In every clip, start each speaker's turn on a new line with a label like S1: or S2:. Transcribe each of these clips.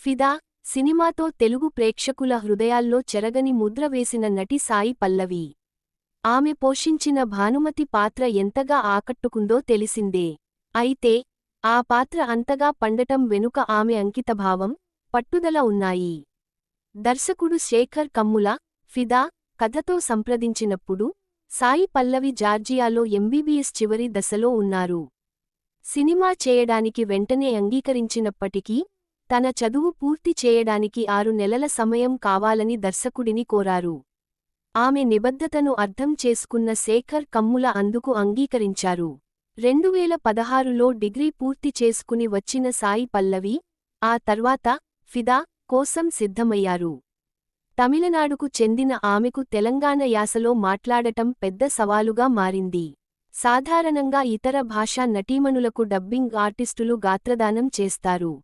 S1: ఫిదా సినిమాతో తెలుగు ప్రేక్షకుల హృదయాల్లో చెరగని ముద్ర వేసిన నటి సాయి పల్లవి. ఆమె పోషించిన భానుమతి పాత్ర ఎంతగా ఆకట్టుకుందో తెలిసిందే. అయితే ఆ పాత్ర అంతగా పండటం వెనుక ఆమె అంకితభావం, పట్టుదల ఉన్నాయి. దర్శకుడు శేఖర్ కమ్ముల ఫిదా కథతో సంప్రదించినప్పుడు సాయి పల్లవి జార్జియాలో ఎంబీబీఎస్ చివరి దశలో ఉన్నారు. సినిమా చేయడానికి వెంటనే అంగీకరించినప్పటికీ తన చదువు పూర్తి చేయడానికి 6 నెలల సమయం కావాలని దర్శకుడిని కోరారు. ఆమె నిబద్ధతను అర్థం చేసుకున్న శేఖర్ కమ్ముల అందుకు అంగీకరించారు. 2016లో డిగ్రీ పూర్తి చేసుకుని వచ్చిన సాయి పల్లవి ఆ తర్వాత ఫిదా కోసం సిద్ధమయ్యారు. తమిళనాడుకు చెందిన ఆమెకు తెలంగాణ యాసలో మాట్లాడటం పెద్ద సవాలుగా మారింది. సాధారణంగా ఇతర భాషా నటీమణులకు డబ్బింగ్ ఆర్టిస్టులు గాత్రదానం చేస్తారు.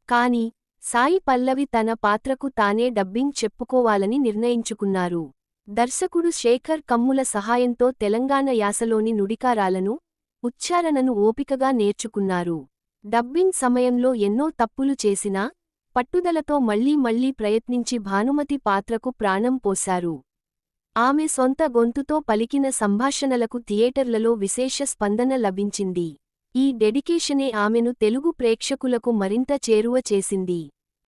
S1: కానీ సాయి పల్లవి తన పాత్రకు తానే డబ్బింగ్ చెప్పుకోవాలని నిర్ణయించుకున్నారు. దర్శకుడు శేఖర్ కమ్ముల సహాయంతో తెలంగాణ యాసలోని నుడికారాలను, ఉచ్చారణను ఓపికగా నేర్చుకున్నారు. డబ్బింగ్ సమయంలో ఎన్నో తప్పులు చేసినా పట్టుదలతో మళ్లీ ప్రయత్నించి భానుమతి పాత్రకు ప్రాణం పోశారు. ఆమె సొంత గొంతుతో పలికిన సంభాషణలకు థియేటర్లలో విశేష స్పందన లభించింది. ఈ డెడికేషనే ఆమెను తెలుగు ప్రేక్షకులకు మరింత చేరువ చేసింది.